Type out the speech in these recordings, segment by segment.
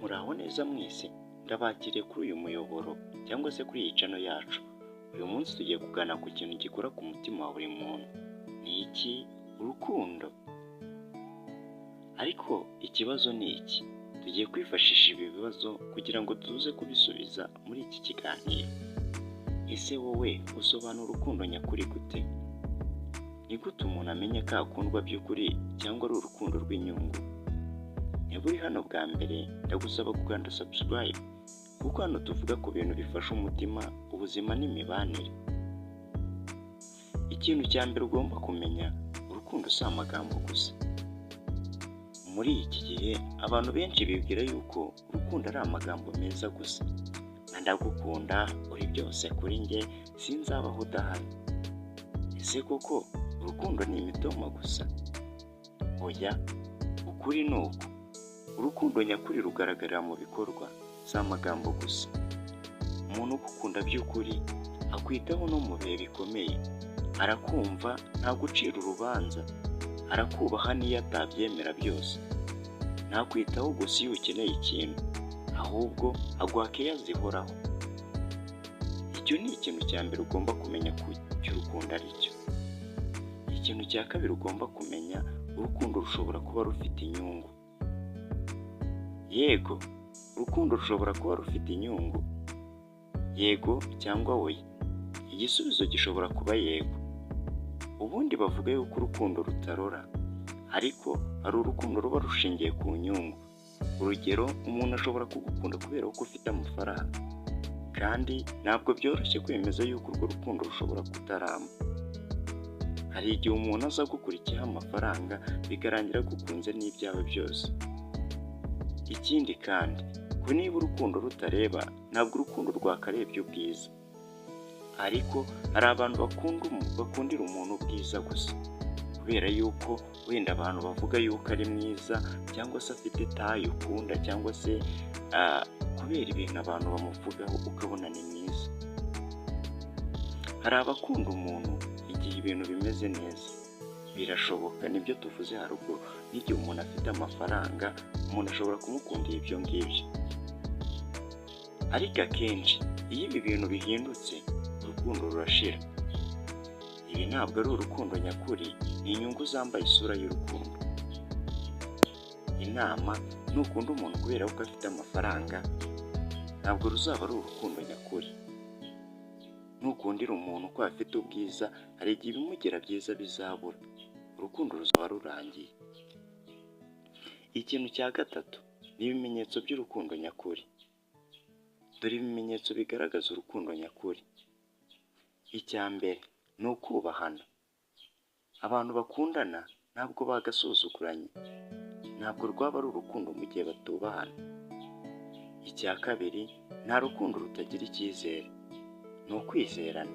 Muraho neza mwese, ndabakiriye kuri uyu muyoboro cyangwa se kuri iyi channel yacu. Uyu munsi tugiye kugana ku kintu gikora ku mutima wa buri muntu. Ni iki? Urukundo. Ariko ikibazo ni iki? Tugiye kwifashisha ibi bibazo kugira ngo tuze kubisubiza muri iki kiganiro. Ese wowe usobanura urukundo nyakuri gute? Ni gute umuntu amenya ko akundwa by'ukuri cyangwa ari urukundo rw'inyungu? Niba uri hano bwa mbere, ndagusaba gukanda subscribe, kuko hano tuvuga ku bintu bifasha umutima, ubuzima n'imibanire. Ikintu cya mbere ugomba kumenya, urukundo si amagambo gusa. Muri iki gihe, abantu benshi bibwira yuko urukundo ari amagambo meza gusa. Ndagukunda, uri byose kuri njye, sinzabaho udahari. Ese koko urukundo ni imitoma gusa? Oya, ukuri ni uku. Urukundo nyakuri rugaragarira mu bikorwa, si amagambo gusa. Umuntu ugukunda by'ukuri akwitaho no mu bihe bikomeye. Arakumva, nta gucira urubanza. Arakubaha n'iyo atabyemera byose. Ntakwitaho gusa iyo ukeneye ikintu, ahubwo aguha keya zihoraho. Icyo ni ikintu cya mbere ugomba kumenya ku cy'urukundo ari cyo. Ikintu cya kabiri ugomba kumenya, urukundo rushobora kuba rufite inyungu. Yego, urukundo rushobora kuba rufite inyungu. Yego cyangwa oya? Igisubizo gishobora kuba yego. Ubundi bavuga yuko urukundo rutarora, ariko hari urukundo ruba rushingiye ku nyungu. Urugero, umuntu ashobora kugukunda kubera ko ufite amafaranga, kandi ntabwo byoroshye kwemeza yuko urwo rukundo rushobora kutaramba. Hari igihe umuntu aza gukurikiyeho amafaranga, bikarangira gukunze n'ibyawe byose. Ikindi kandi, ko niba urukundo rutareba, ntabwo urukundo rwakarebye ubwiza. Ariko hari abantu bakundira umuntu ubwiza gusa, kubera yuko wenda abantu bavuga yuko ari mwiza, cyangwa se afite tayi ukunda, cyangwa se kubera ibintu abantu bamuvugaho ukabona ni mwiza. Hari abakunda umuntu igihe ibintu bimeze neza. Birashoboka, nibyo tuvuze haruguru, n'igihe umuntu afite amafaranga, umuntu ashobora kumukundira ibyo ngibyo. Ariko akenshi iyo ibi bintu bihindutse, urukundo rurashira. Ibi ntabwo ari urukundo nyakuri, ni inyungu zambaye isura y'urukundo. Inama, nukunda umuntu kubera ko afite amafaranga, ntabwo ruzaba ari urukundo nyakuri. Nukundira umuntu ko afite ubwiza, hari igihe ibimugera byiza bizabura. Urukundo ruzaba rurangiye. Ikintu cya gatatu ni ibimenyetso by'urukundo nyakuri. Dore ibimenyetso bigaragaza urukundo nyakuri. Icya mbere ni ukubahana. Abantu bakundana ntabwo bagasuzuguranye. Ntabwo rwaba ari urukundo mu gihe batubahana. Icya kabiri, nta rukundo rutagira icyizere. Ni ukwizerana.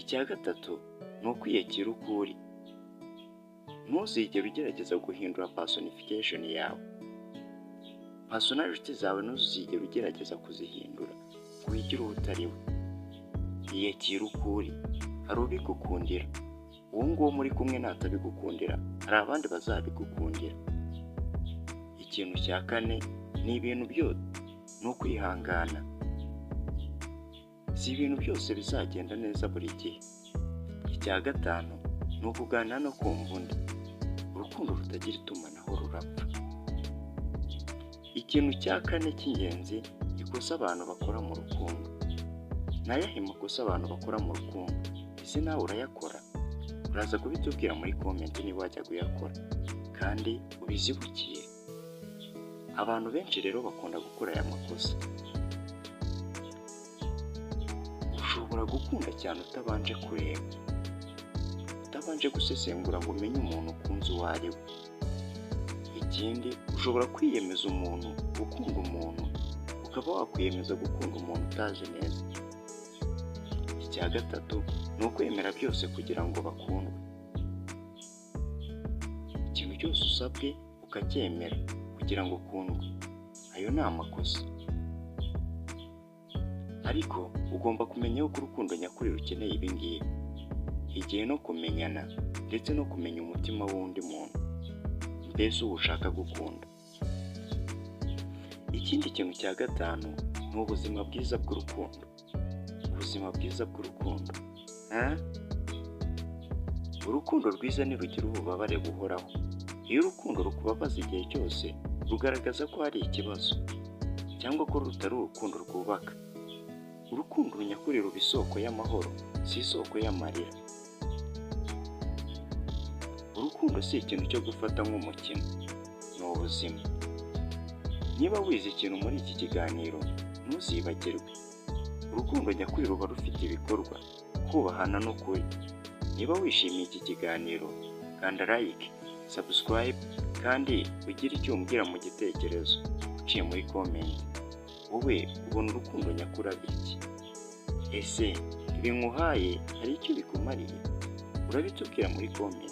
Icya gatatu, ni ukwiyakira uko uri. Ntuzigere ugerageza guhindura personification yawe. Personality zawe ntuzigere ugerageza kuzihindura, wigire uwo utari we. Iyakira uko uri. Hari ubigukundira. Uwo nguwo muri kumwe natabigukundira, hari abandi bazabigukundira. Ikintu cya kane ni ibintu byose, ni ukwihangana. Si ibintu byose bizagenda neza buri gihe. Icya gatanu ni ukuganira no kumva undi. Urukundo rutagira itumanaho rurapfa. Ikintu cya kane cy'ingenzi, ikosa abantu bakora mu rukundo. Ni ayahe makosa abantu bakora mu rukundo? Ese nawe urayakora? Uraza kubitubwira muri comment niba wajya kuyakora, kandi ubizibukiye. Abantu benshi rero bakunda gukora aya makosa. Ushobora gukunda cyane utabanje kureba, utabanje gusesengura ngo umenye umuntu ukunze uwo ari we. Ikindi, ushobora kwiyemeza umuntu, gukunda umuntu, ukaba wakwiyemeza gukunda umuntu utazi neza. Icya gatatu ni ukwemera byose kugira ngo bakundwe. Ikintu cyose usabwe ukacyemera kugira ngo ukundwe, ayo ni amakosa. Ariko ugomba kumenya yuko urukundo nyakuri rukeneye ibi ngibi: igihe no kumenyana, ndetse no kumenya umutima w'undi muntu, mbese uwo ushaka gukunda. Ikindi kintu cya gatanu ni ubuzima bwiza bw'urukundo. Ubuzima bwiza bw'urukundo. Urukundo rwiza ntirugira ububabare buhoraho. Iyo urukundo rukubabaza igihe cyose, rugaragaza ko hari ikibazo cyangwa ko rutari urukundo rwubaka. Urukundo nyakuri ruba isoko y'amahoro, si isoko y'amarira. Urukundo si ikintu cyo gufata nk'umukino, ni ubuzima. Niba wize ikintu muri iki kiganiro, ntuzibagirwe. Urukundo nyakuri ruba rufite ibikorwa, kubahana n'ukuri. Niba wishimiye iki kiganiro, kanda like, subscribe kandi ugire icyo umbwira mu gitekerezo uciye muri comment. Wowe ubona urukundo nyakuri ari iki? Ese ibi nkuhaye hari icyo bikumariye? Urabitubwira muri comment.